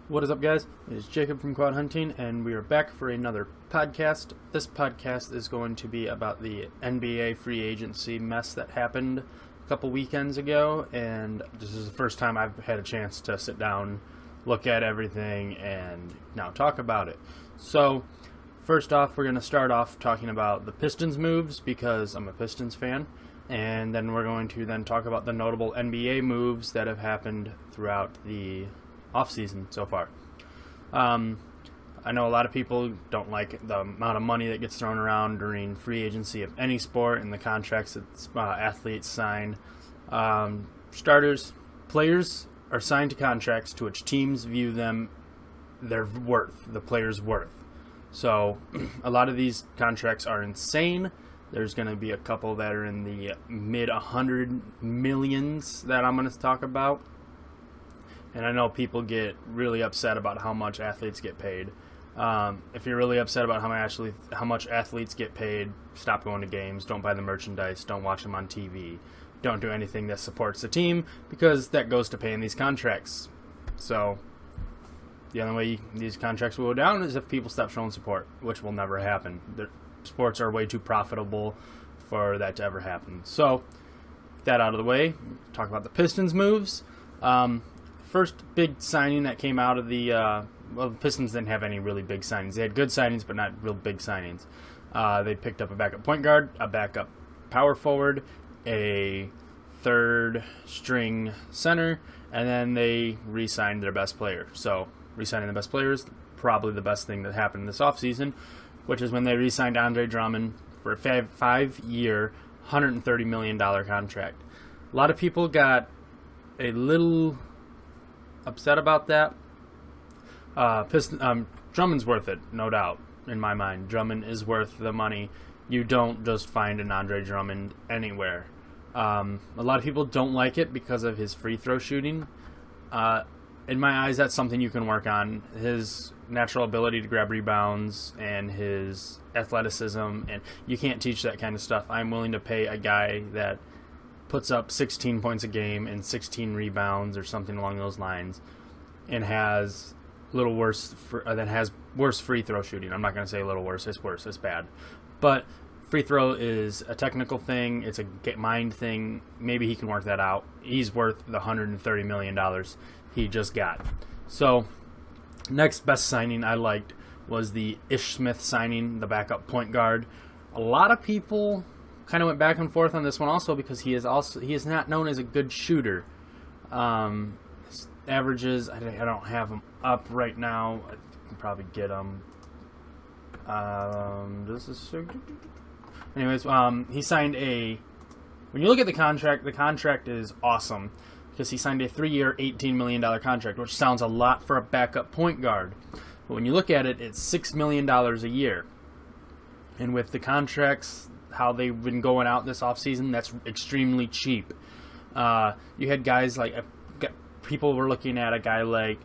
What is up, guys? It's Jacob from Quad Hunting, and we are back for another podcast. This podcast is going to be about the NBA free agency mess that happened a couple weekends ago, and this is the first time I've had a chance to sit down, look at everything, and now talk about it. So, first off, we're going to start off talking about the Pistons moves, because I'm a Pistons fan, and then we're going to then talk about the notable NBA moves that have happened throughout the off-season so far. I know a lot of people don't like the amount of money that gets thrown around during free agency of any sport and the contracts that athletes sign. Players are signed to contracts to which teams view them their worth, the player's worth. So a lot of these contracts are insane. There's going to be a couple that are in the mid 100 millions that I'm going to talk about. And I know people get really upset about how much athletes get paid. If you're really upset about how much athletes get paid, stop going to games, don't buy the merchandise, don't watch them on TV, don't do anything that supports the team, because that goes to paying these contracts. So the only way these contracts will go down is if people stop showing support, which will never happen. The sports are way too profitable for that to ever happen. So, that out of the way, talk about the Pistons moves. First big signing that came out of the Pistons didn't have any really big signings. They had good signings, but not real big signings. They picked up a backup point guard, a backup power forward, a third-string center, and then they re-signed their best player. So, re-signing the best player is probably the best thing that happened this offseason, which is when they re-signed Andre Drummond for a 5-year, $130 million contract. A lot of people got a little upset about that. Drummond's worth it, no doubt, in my mind. Drummond is worth the money. You don't just find an Andre Drummond anywhere. A lot of people don't like it because of his free throw shooting. In my eyes, that's something you can work on. His natural ability to grab rebounds and his athleticism, and you can't teach that kind of stuff. I'm willing to pay a guy that puts up 16 points a game and 16 rebounds or something along those lines, and has worse free throw shooting. I'm not going to say a little worse. It's bad. But free throw is a technical thing. It's a mind thing. Maybe he can work that out. He's worth the $130 million he just got. So, next best signing I liked was the Ish Smith signing, the backup point guard. A lot of people kind of went back and forth on this one also, because he is not known as a good shooter. His averages, I don't have them up right now. I can probably get them. He signed when you look at the contract is awesome, because he signed a 3-year, $18 million contract, which sounds a lot for a backup point guard. But when you look at it, it's $6 million a year. And with the contracts, how they've been going out this offseason, that's extremely cheap. You had guys like, people were looking at a guy like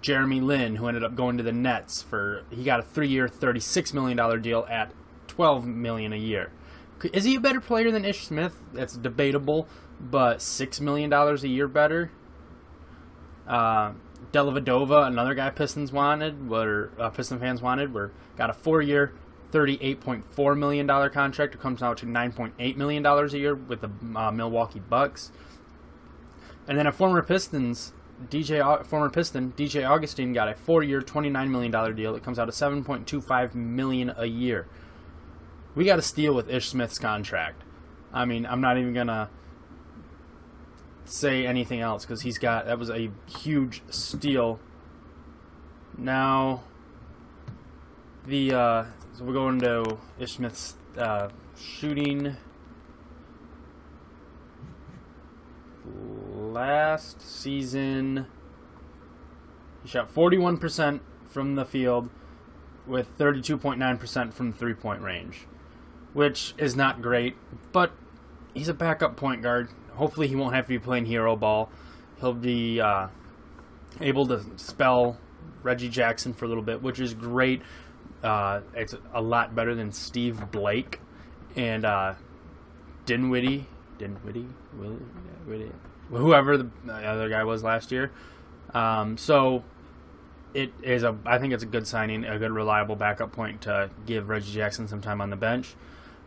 Jeremy Lin, who ended up going to the Nets he got a 3-year, $36 million deal at $12 million a year. Is he a better player than Ish Smith? That's debatable, but $6 million a year better. Dellavedova, another guy Pistons fans wanted, got a 4-year, $38.4 million contract. It comes out to $9.8 million a year with the Milwaukee Bucks. And then a former Piston, DJ Augustine, got a 4-year, $29 million deal. It comes out to $7.25 million a year. We got a steal with Ish Smith's contract. I mean, I'm not even gonna say anything else, because that was a huge steal. Now, so we're going to Ish Smith's shooting. Last season, he shot 41% from the field with 32.9% from the three-point range, which is not great, but he's a backup point guard. Hopefully he won't have to be playing hero ball. He'll be able to spell Reggie Jackson for a little bit, which is great. It's a lot better than Steve Blake and Dinwiddie, whoever the other guy was last year. So I think it's a good signing, a good reliable backup point to give Reggie Jackson some time on the bench.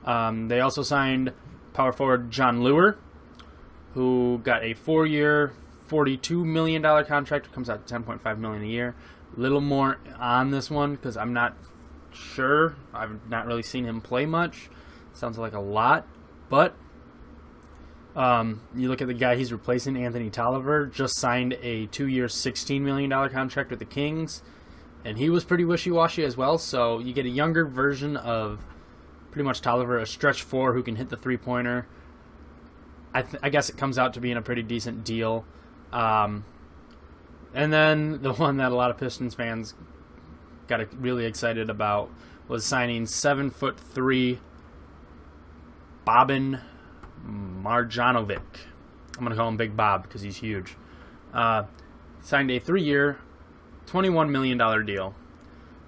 They also signed power forward John Lure, who got a 4-year, $42 million contract. It comes out to $10.5 million a year. A little more on this one because I'm not sure. I've not really seen him play much. Sounds like a lot, but you look at the guy he's replacing, Anthony Tolliver, just signed a 2-year, $16 million contract with the Kings, and he was pretty wishy-washy as well. So you get a younger version of pretty much Tolliver, a stretch 4 who can hit the three-pointer. I guess it comes out to being a pretty decent deal. And then the one that a lot of Pistons fans got really excited about was signing 7'3" Boban Marjanovic. I'm going to call him Big Bob because he's huge. Signed a 3-year, $21 million deal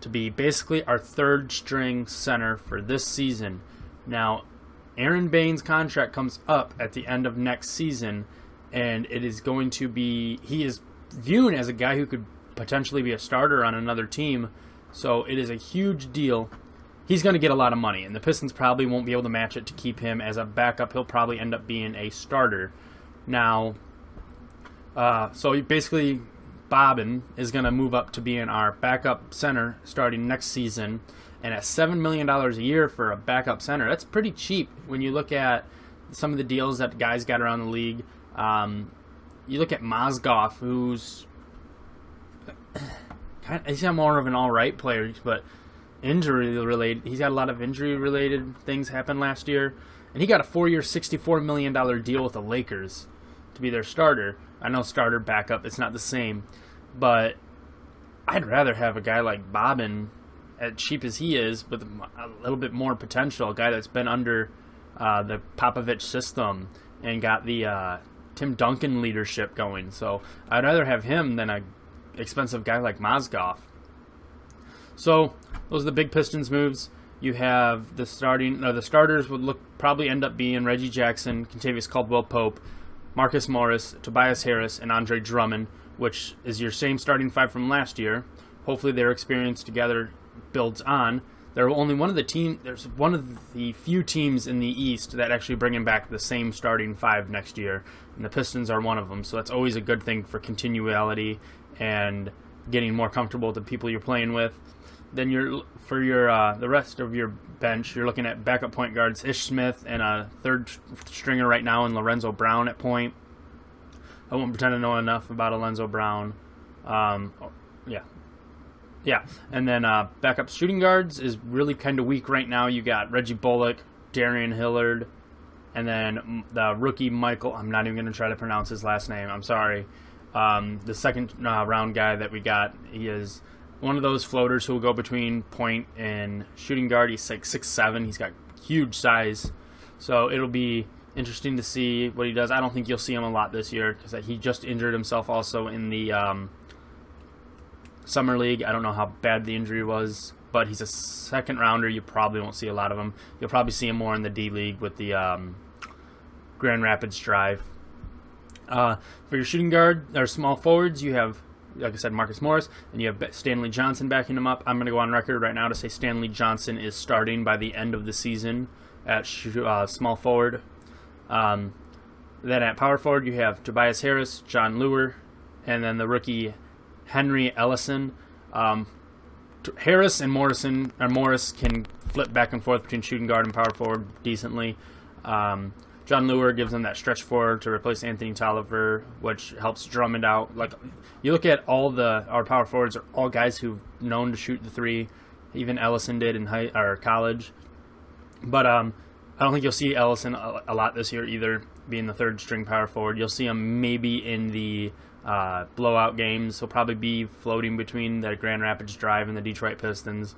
to be basically our third-string center for this season. Now, Aaron Baines' contract comes up at the end of next season, and it is going to be... He is viewed as a guy who could potentially be a starter on another team, so it is a huge deal. He's going to get a lot of money, and the Pistons probably won't be able to match it to keep him as a backup. He'll probably end up being a starter. Now, so basically, Boban is going to move up to being our backup center starting next season, and at $7 million a year for a backup center, that's pretty cheap when you look at some of the deals that guys got around the league. You look at Mozgov, who's he's not more of an all-right player, but injury-related. He's got a lot of injury-related things happen last year, and he got a 4-year, $64 million deal with the Lakers to be their starter. I know starter, backup, it's not the same, but I'd rather have a guy like Boban, as cheap as he is, with a little bit more potential, a guy that's been under the Popovich system and got the Tim Duncan leadership going. So I'd rather have him than a expensive guy like Mozgov. So those are the big Pistons moves. You have the starters would probably end up being Reggie Jackson, Kentavious Caldwell-Pope, Marcus Morris, Tobias Harris, and Andre Drummond, which is your same starting 5 from last year. Hopefully their experience together builds on. There's one of the few teams in the East that actually bringing back the same starting 5 next year, and the Pistons are one of them. So that's always a good thing for continuality and getting more comfortable with the people you're playing with. Then the rest of your bench, you're looking at backup point guards Ish Smith and a third stringer right now in Lorenzo Brown at point. I won't pretend to know enough about Lorenzo Brown. Yeah. And then backup shooting guards is really kind of weak right now. You got Reggie Bullock, Darian Hillard, and then the rookie Michael. I'm not even going to try to pronounce his last name. I'm sorry. The second round guy that we got, he is one of those floaters who will go between point and shooting guard. He's like 6'7". He's got huge size. So it'll be interesting to see what he does. I don't think you'll see him a lot this year because he just injured himself also in the Summer League. I don't know how bad the injury was, but he's a second rounder. You probably won't see a lot of him. You'll probably see him more in the D League with the Grand Rapids Drive. For your shooting guard or small forwards, you have, like I said, Marcus Morris, and you have Stanley Johnson backing him up. I'm going to go on record right now to say Stanley Johnson is starting by the end of the season at small forward. Then at power forward, you have Tobias Harris, John Lure, and then the rookie Henry Ellison. Harris and Morris can flip back and forth between shooting guard and power forward decently. John Lure gives them that stretch forward to replace Anthony Tolliver, which helps Drummond out. Like, you look at our power forwards are all guys who've known to shoot the three. Even Ellison did in college. But I don't think you'll see Ellison a lot this year either, being the third string power forward. You'll see him maybe in the blowout games. He'll probably be floating between the Grand Rapids Drive and the Detroit Pistons.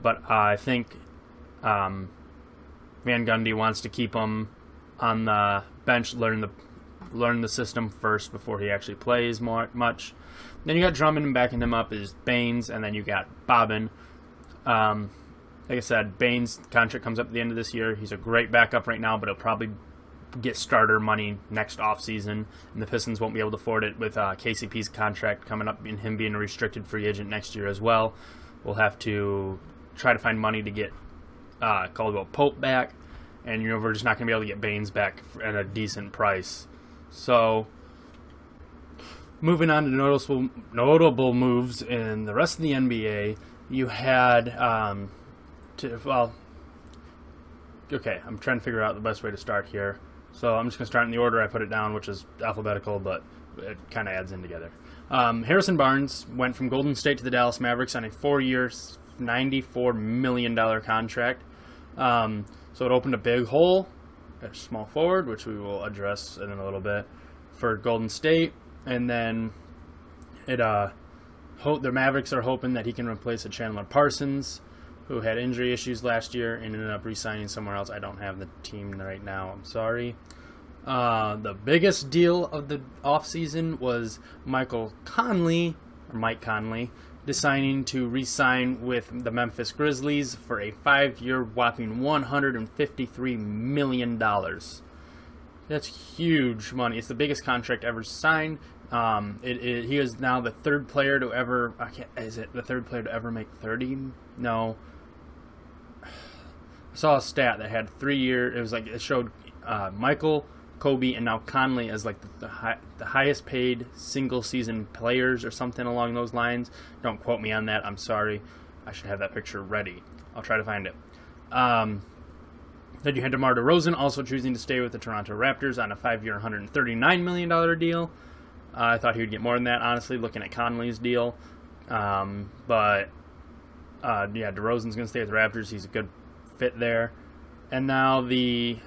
But I think Van Gundy wants to keep him on the bench, learn the system first before he actually plays much. Then you got Drummond, backing him up is Baines, and then you got Boban. Like I said, Baines' contract comes up at the end of this year. He's a great backup right now, but he'll probably get starter money next offseason, and the Pistons won't be able to afford it with KCP's contract coming up and him being a restricted free agent next year as well. We'll have to try to find money to get Caldwell Pope back, and we're just not going to be able to get Baines back at a decent price. So, moving on to notable moves in the rest of the NBA, you had okay, I'm trying to figure out the best way to start here. So I'm just going to start in the order I put it down, which is alphabetical, but it kind of adds in together. Harrison Barnes went from Golden State to the Dallas Mavericks on a 4-year, $94 million contract. So it opened a big hole at small forward, which we will address in a little bit, for Golden State. And then the Mavericks are hoping that he can replace a Chandler Parsons, who had injury issues last year and ended up re-signing somewhere else. I don't have the team right now. I'm sorry. The biggest deal of the offseason was Mike Conley, deciding to re-sign with the Memphis Grizzlies for a 5-year whopping $153 million. That's huge money. It's the biggest contract ever signed. He is now the third player to ever... Is it the third player to ever make 30? No. I saw a stat that had 3 year. It was like it showed Michael, Kobe, and now Conley as like the highest paid single season players or something along those lines. Don't quote me on that. I'm sorry. I should have that picture ready. I'll try to find it. Then you had DeMar DeRozan also choosing to stay with the Toronto Raptors on a 5-year, $139 million deal. I thought he would get more than that, honestly, looking at Conley's deal. But DeRozan's going to stay with the Raptors. He's a good fit there. And now the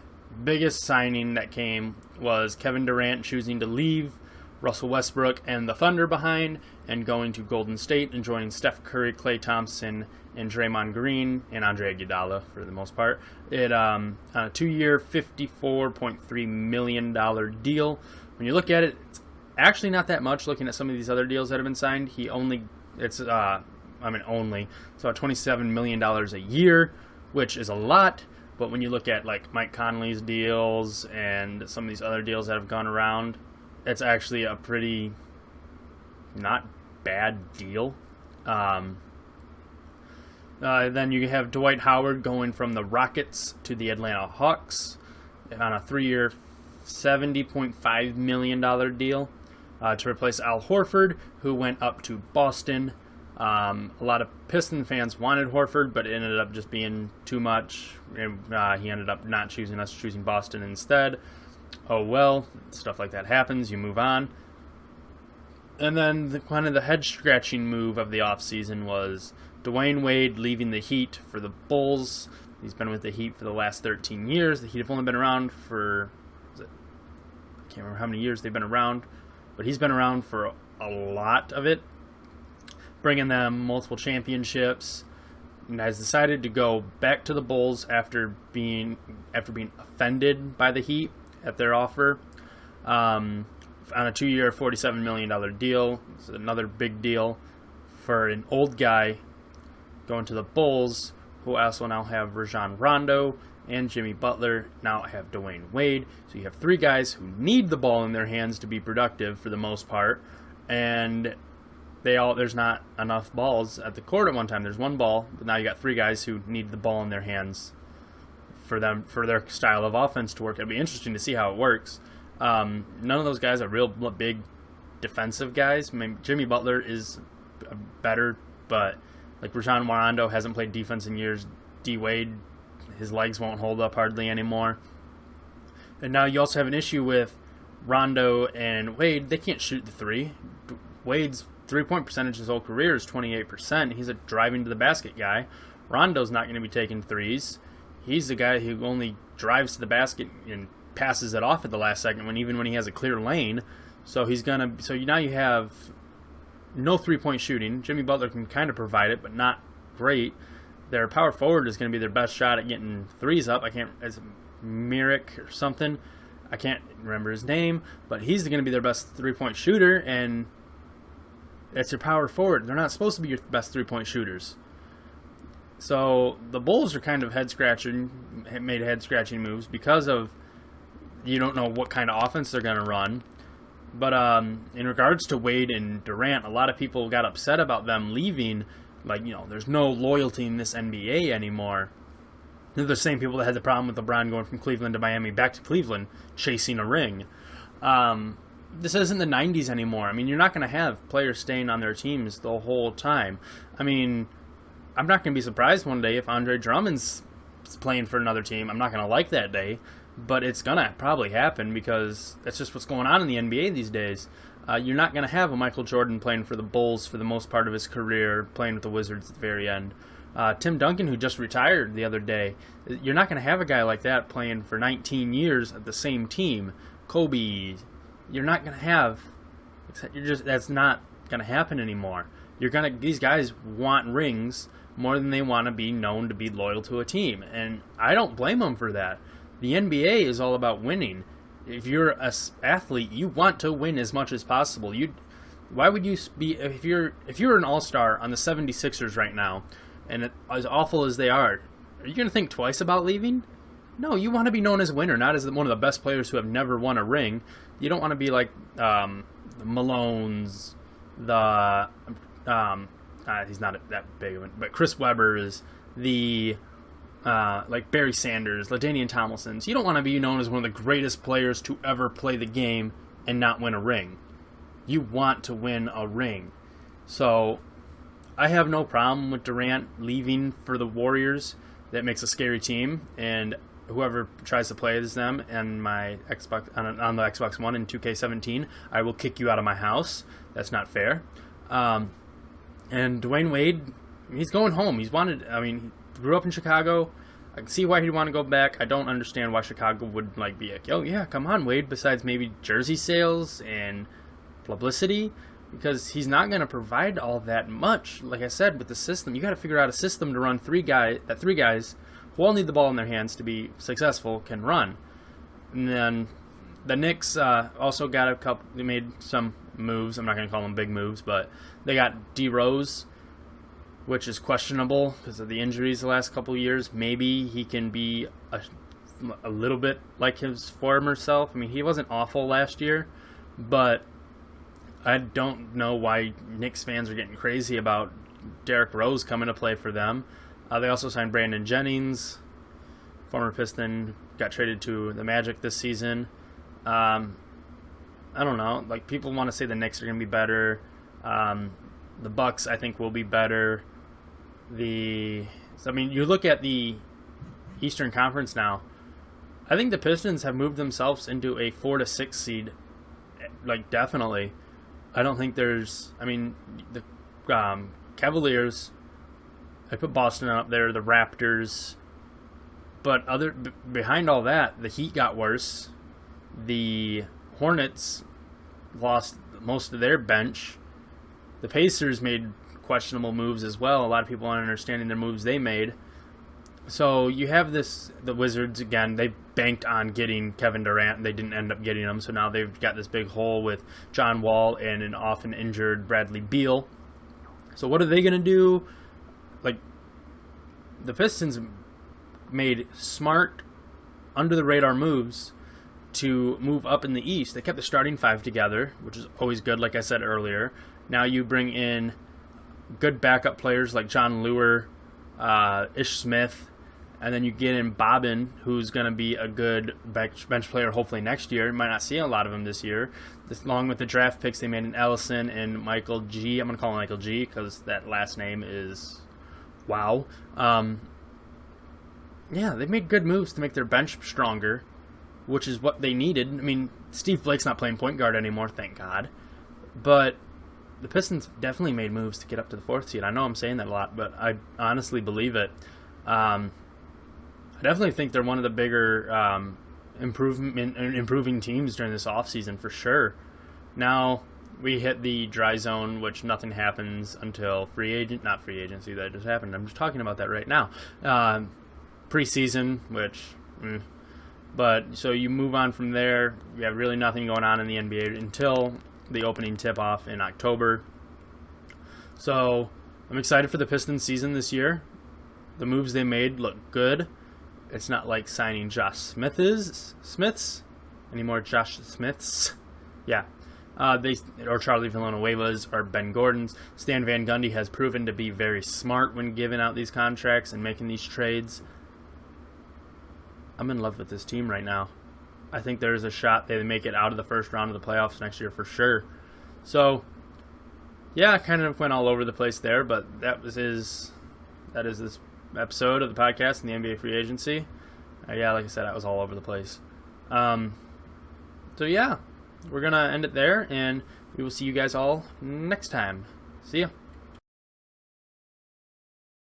biggest signing that came was Kevin Durant choosing to leave Russell Westbrook and the Thunder behind and going to Golden State and joining Steph Curry, Klay Thompson, and Draymond Green and Andre Iguodala for the most part. It on a 2-year, $54.3 million deal. When you look at it, it's actually not that much. Looking at some of these other deals that have been signed, it's about $27 million a year, which is a lot. But when you look at like Mike Conley's deals and some of these other deals that have gone around, it's actually a pretty not bad deal. Then you have Dwight Howard going from the Rockets to the Atlanta Hawks on a 3-year, $70.5 million deal to replace Al Horford, who went up to Boston. A lot of Piston fans wanted Horford, but it ended up just being too much. He ended up not choosing us, choosing Boston instead. Oh well, stuff like that happens. You move on. And then the head-scratching move of the offseason was Dwayne Wade leaving the Heat for the Bulls. He's been with the Heat for the last 13 years. The Heat have only been around for... I can't remember how many years they've been around, but he's been around for a lot of it, bringing them multiple championships, and has decided to go back to the Bulls after being offended by the Heat at their offer on a 2-year, $47 million deal. It's another big deal for an old guy going to the Bulls, who also now have Rajon Rondo and Jimmy Butler. Now have Dwayne Wade. So you have 3 guys who need the ball in their hands to be productive for the most part, and there's not enough balls at the court at one time. There's 1 ball, but now you got 3 guys who need the ball in their hands for their style of offense to work. It'll be interesting to see how it works. None of those guys are real big defensive guys. I mean, Jimmy Butler is better, but like Rajon Rondo hasn't played defense in years. D Wade, his legs won't hold up hardly anymore. And now you also have an issue with Rondo and Wade. They can't shoot the 3. Wade's 3-point percentage his whole career is 28%. He's a driving to the basket guy. Rondo's not going to be taking 3s. He's the guy who only drives to the basket and passes it off at the last second, even when he has a clear lane. So now you have no 3-point shooting. Jimmy Butler can kind of provide it, but not great. Their power forward is going to be their best shot at getting 3s up. It's Merrick or something. I can't remember his name, but he's going to be their best 3-point shooter, and that's your power forward. They're not supposed to be your best 3-point shooters. So the Bulls are kind of made head-scratching moves because of you don't know what kind of offense they're going to run. But in regards to Wade and Durant, a lot of people got upset about them leaving. Like, there's no loyalty in this NBA anymore. They're the same people that had the problem with LeBron going from Cleveland to Miami back to Cleveland, chasing a ring. This isn't the 90s anymore. I mean, you're not going to have players staying on their teams the whole time. I mean, I'm not going to be surprised one day if Andre Drummond's playing for another team. I'm not going to like that day, but it's going to probably happen because that's just what's going on in the NBA these days. You're not going to have a Michael Jordan playing for the Bulls for the most part of his career, playing with the Wizards at the very end. Tim Duncan, who just retired the other day, you're not going to have a guy like that playing for 19 years at the same team. Kobe, you're not going to have. That's not going to happen anymore. These guys want rings more than they want to be known to be loyal to a team, and I don't blame them for that. The NBA is all about winning. If you're an athlete, you want to win as much as possible. Why would you be if you're an all-star on the 76ers right now, and as awful as they are you going to think twice about leaving? No, you want to be known as a winner, not as one of the best players who have never won a ring. You don't want to be like the Malones, he's not that big of but Chris Webber's, like Barry Sanders, LaDainian Tomlinson's. You don't want to be known as one of the greatest players to ever play the game and not win a ring. You want to win a ring. So I have no problem with Durant leaving for the Warriors. That makes a scary team, and whoever tries to play as them and my Xbox on the Xbox One in 2K17, I will kick you out of my house. That's not fair. And Dwayne Wade, he's going home. He grew up in Chicago. I can see why he'd want to go back. I don't understand why Chicago would be like, oh yeah, come on, Wade, besides maybe jersey sales and publicity, because he's not going to provide all that much. Like I said, with the system, you got to figure out a system to run three guys who all need the ball in their hands to be successful can run. And then the Knicks also got a couple. They made some moves. I'm not going to call them big moves, but they got D Rose, which is questionable because of the injuries the last couple of years. Maybe he can be a little bit like his former self. I mean, he wasn't awful last year, but I don't know why Knicks fans are getting crazy about Derrick Rose coming to play for them. They also signed Brandon Jennings, former Piston, got traded to the Magic this season. I don't know. People want to say the Knicks are going to be better. The Bucks, I think, will be better. You look at the Eastern Conference now. I think the Pistons have moved themselves into a 4 to 6 seed, definitely. I don't think there's. The Cavaliers. I put Boston up there. The Raptors. But behind all that, the Heat got worse. The Hornets lost most of their bench. The Pacers made questionable moves as well. A lot of people aren't understanding their moves they made. So you have the Wizards again. They banked on getting Kevin Durant, and they didn't end up getting him. So now they've got this big hole with John Wall and an often injured Bradley Beal. So what are they going to do? The Pistons made smart, under-the-radar moves to move up in the East. They kept the starting five together, which is always good, like I said earlier. Now you bring in good backup players like John Lure, Ish Smith, and then you get in Bobbin, who's going to be a good bench player hopefully next year. You might not see a lot of him this year. Along with the draft picks, they made an Ellison and Michael G. I'm going to call him Michael G because that last name is wow. They made good moves to make their bench stronger, which is what they needed. Steve Blake's not playing point guard anymore, thank God. But the Pistons definitely made moves to get up to the 4th seed. I know I'm saying that a lot, but I honestly believe it. I definitely think they're one of the bigger improving teams during this offseason for sure. Now we hit the dry zone, which nothing happens until not free agency, that just happened. I'm just talking about that right now. Preseason, but so you move on from there. You have really nothing going on in the NBA until the opening tip-off in October. So I'm excited for the Pistons season this year. The moves they made look good. It's not like signing Josh Smiths. Any more Josh Smiths? Yeah. Or Charlie Villanuevas or Ben Gordons. Stan Van Gundy has proven to be very smart when giving out these contracts and making these trades. I'm in love with this team right now. I think there's a shot they make it out of the first round of the playoffs next year for sure. So, yeah, I kind of went all over the place there, but that is this episode of the podcast in the NBA free agency. Yeah, like I said, I was all over the place. So yeah, we're gonna end it there, and we will see you guys all next time. See ya.